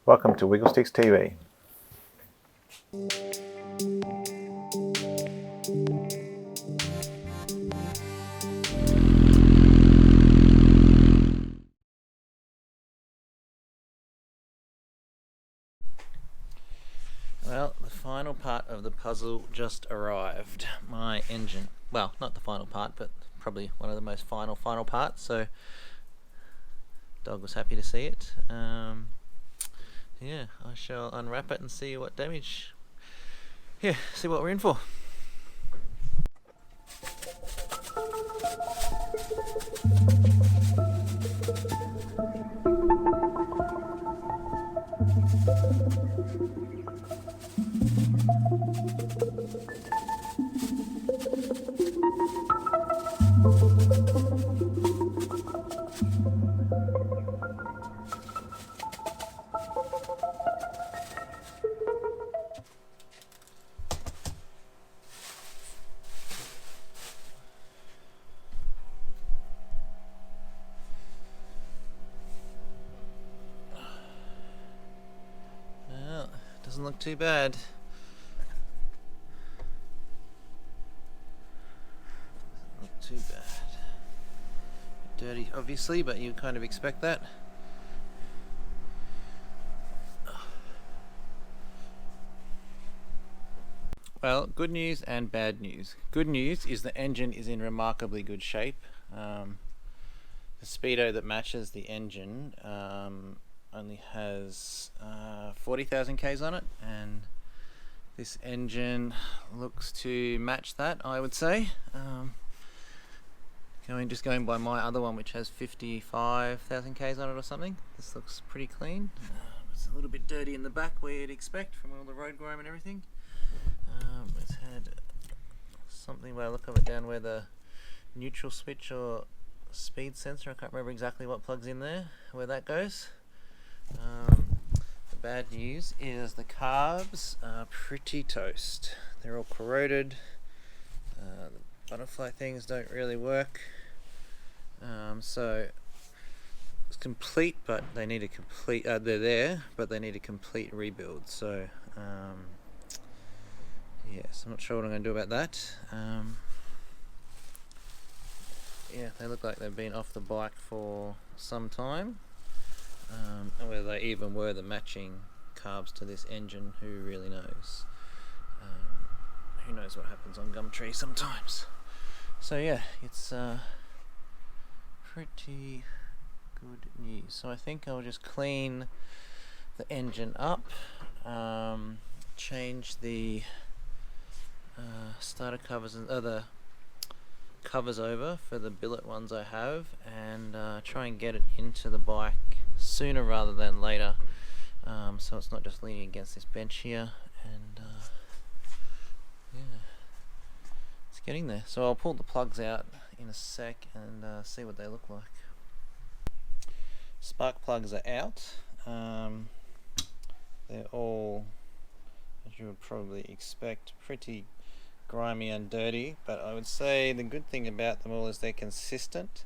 Welcome to Wigglesticks TV. Well, the final part of the puzzle just arrived. My engine, well, not the final part, but probably one of the most final parts, so dog was happy to see it. Yeah, I shall unwrap it and see what damage, see what we're in for. Well, doesn't look too bad. Not too bad. Dirty, obviously, but you kind of expect that. Well, good news and bad news. Good news is the engine is in remarkably good shape. The speedo that matches the engine only has 40,000 Ks on it, and this engine looks to match that, I would say. Just going by my other one, which has 55,000 Ks on it or something. This looks pretty clean. It's a little bit dirty in the back, where you'd expect from all the road grime and everything. It's had something, by the look of it, down where the neutral switch or speed sensor, I can't remember exactly what plugs in there, where that goes. The bad news is the carbs are pretty toast. They're all corroded. The butterfly things don't really work. So it's complete, but they need a complete. They're there, but they need a complete rebuild. So yes, I'm not sure what I'm going to do about that. Yeah, they look like they've been off the bike for some time. And whether they even were the matching carbs to this engine, who really knows? Who knows what happens on Gumtree sometimes. So yeah, it's pretty good news. So I think I'll just clean the engine up, change the starter covers and other covers over for the billet ones I have, and try and get it into the bike sooner rather than later, so it's not just leaning against this bench here. And yeah, it's getting there. So I'll pull the plugs out in a sec and see what they look like. Spark plugs are out. They're all, as you would probably expect, pretty grimy and dirty, but I would say the good thing about them all is they're consistent.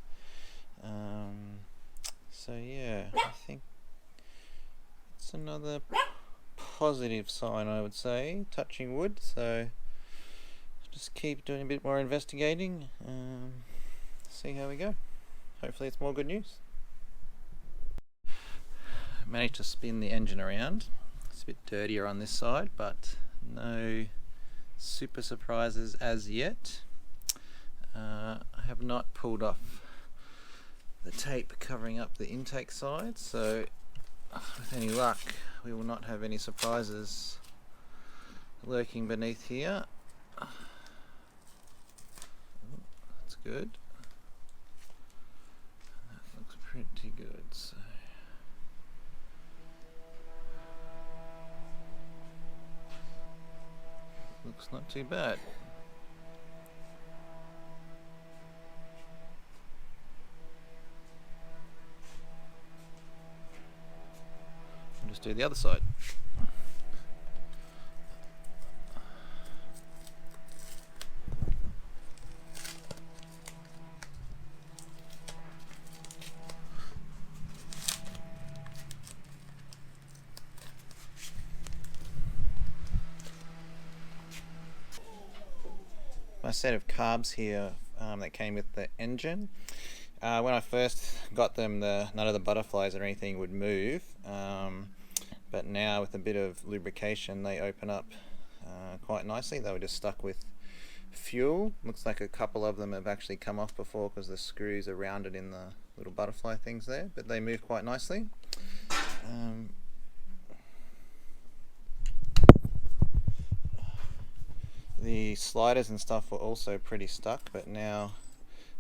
So yeah, I think it's another positive sign, I would say, touching wood. So just keep doing a bit more investigating, see how we go. Hopefully it's more good news. I managed to spin the engine around. It's a bit dirtier on this side, but no super surprises as yet. I have not pulled off the tape covering up the intake side, so with any luck we will not have any surprises lurking beneath here. That's good. That looks pretty good. So looks not too bad. I'll just do the other side. a set of carbs here that came with the engine. When I first got them, none of the butterflies or anything would move, but now with a bit of lubrication they open up quite nicely. They were just stuck with fuel. Looks like a couple of them have actually come off before because the screws are rounded in the little butterfly things there, but they move quite nicely. The sliders and stuff were also pretty stuck, but now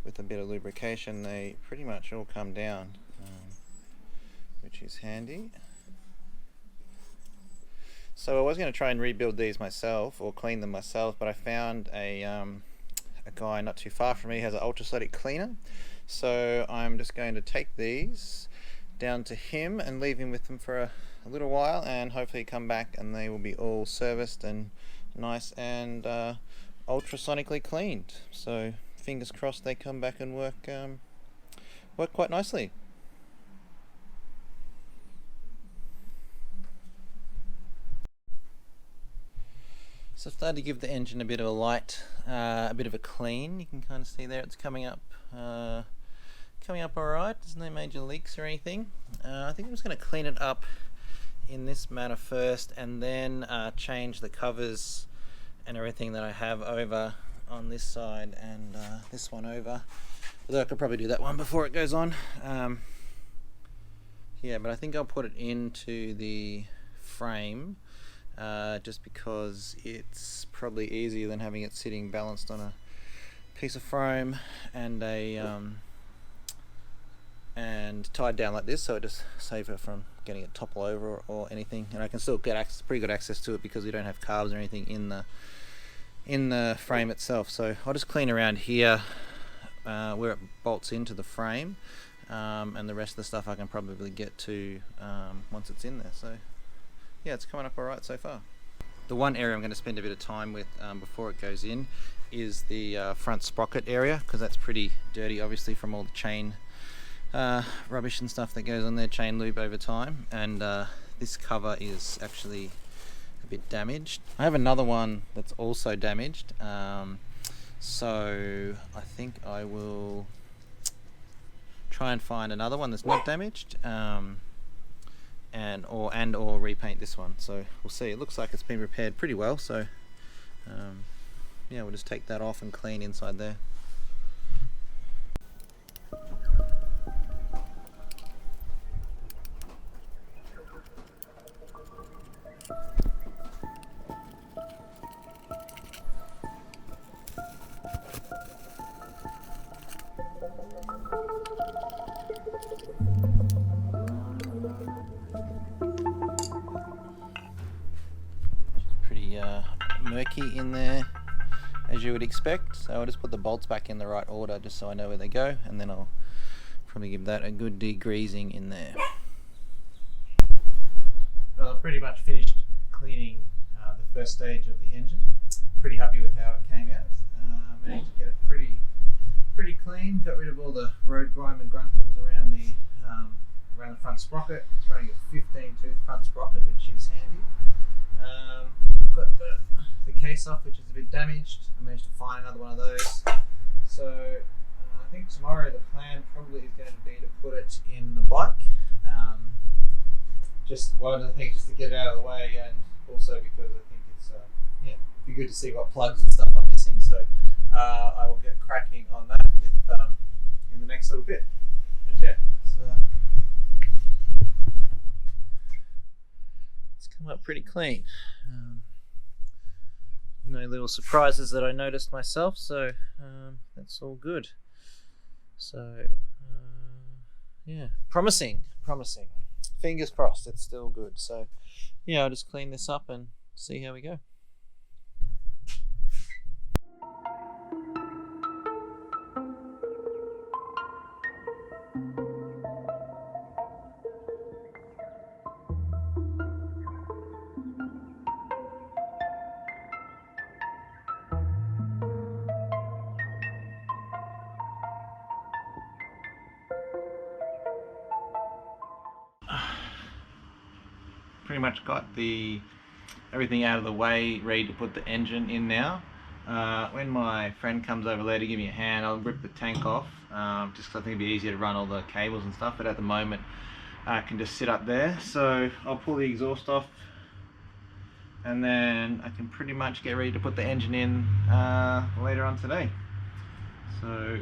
with a bit of lubrication they pretty much all come down, which is handy. So I was going to try and rebuild these myself or clean them myself, but I found a guy not too far from me has an ultrasonic cleaner. So I'm just going to take these down to him and leave him with them for a little while, and hopefully come back and they will be all serviced and nice and ultrasonically cleaned. So fingers crossed they come back and work quite nicely. So I've started to give the engine a bit of a light, a bit of a clean. You can kind of see there it's coming up alright. There's no major leaks or anything. I think I'm just going to clean it up in this manner first, and then change the covers and everything that I have over on this side and this one over. Although I could probably do that one before it goes on. Yeah, but I think I'll put it into the frame. Just because it's probably easier than having it sitting balanced on a piece of foam and and tied down like this, so it just saves it from getting it topple over or anything. And I can still get pretty good access to it because we don't have carbs or anything in the frame itself. So I'll just clean around here where it bolts into the frame, and the rest of the stuff I can probably get to once it's in there. So yeah, it's coming up alright so far. The one area I'm going to spend a bit of time with before it goes in is the front sprocket area, because that's pretty dirty obviously from all the chain rubbish and stuff that goes on there, chain lube over time, and this cover is actually a bit damaged. I have another one that's also damaged, so I think I will try and find another one that's not damaged, and or repaint this one. So we'll see. It looks like it's been repaired pretty well, so yeah, we'll just take that off and clean inside there. Pretty murky in there, as you would expect, so I'll just put the bolts back in the right order just so I know where they go, and then I'll probably give that a good degreasing in there. Well, I'm pretty much finished cleaning the first stage of the engine. Pretty happy with how it came out. Managed to get it pretty clean, got rid of all the road grime and grunt that was around the front sprocket. It's running a 15 tooth front sprocket, which is handy. I've got the case off, which is a bit damaged. I managed to find another one of those. So I think tomorrow the plan probably is going to be to put it in the bike. Just one of the things, just to get it out of the way, and also because I think it's be good to see what plugs and stuff I'm missing. So I will get cracking on that in the next little bit. But yeah, it's come up pretty clean. No little surprises that I noticed myself, so that's all good. So yeah, promising. Fingers crossed it's still good. So yeah, I'll just clean this up and see how we go. Pretty much got everything out of the way, ready to put the engine in now. when my friend comes over there to give me a hand, I'll rip the tank off, just because I think it'd be easier to run all the cables and stuff, but at the moment I can just sit up there. So I'll pull the exhaust off and then I can pretty much get ready to put the engine in later on today. So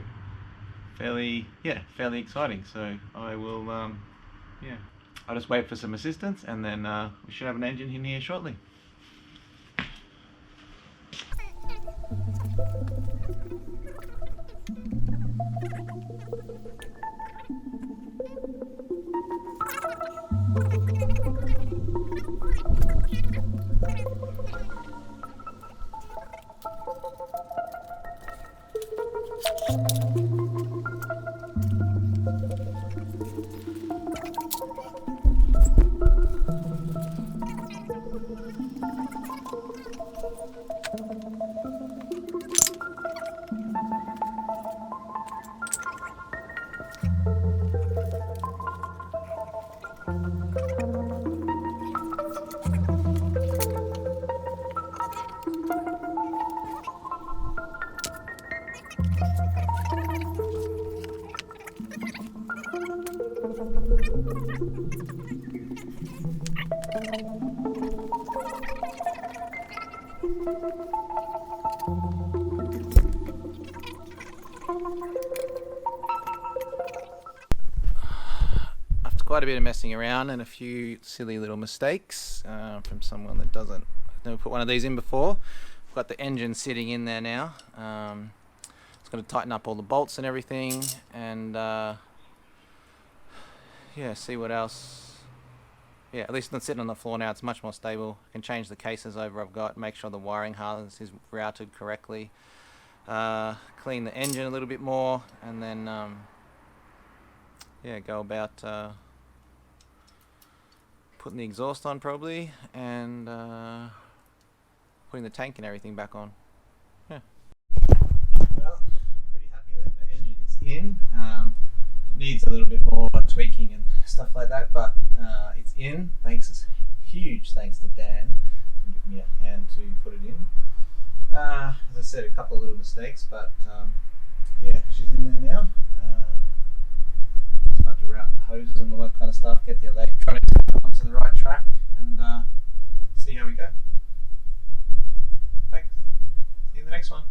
fairly exciting. So I will I'll just wait for some assistance and then we should have an engine in here shortly. After quite a bit of messing around and a few silly little mistakes from someone that doesn't never put one of these in before, I've got the engine sitting in there now. It's going to tighten up all the bolts and everything, and yeah, see what else. Yeah, at least it's not sitting on the floor now, it's much more stable. I can change the cases over I've got, make sure the wiring harness is routed correctly, clean the engine a little bit more, and then yeah, go about putting the exhaust on probably, and putting the tank and everything back on. Yeah. Well, pretty happy that the engine is in. It needs a little bit more tweaking and stuff like that, but it's in. Huge thanks to Dan for giving me a hand to put it in. As I said, a couple of little mistakes, but yeah, she's in there now. Start to route the hoses and all that kind of stuff, get the electronics onto the right track, and see how we go. Thanks. See you in the next one.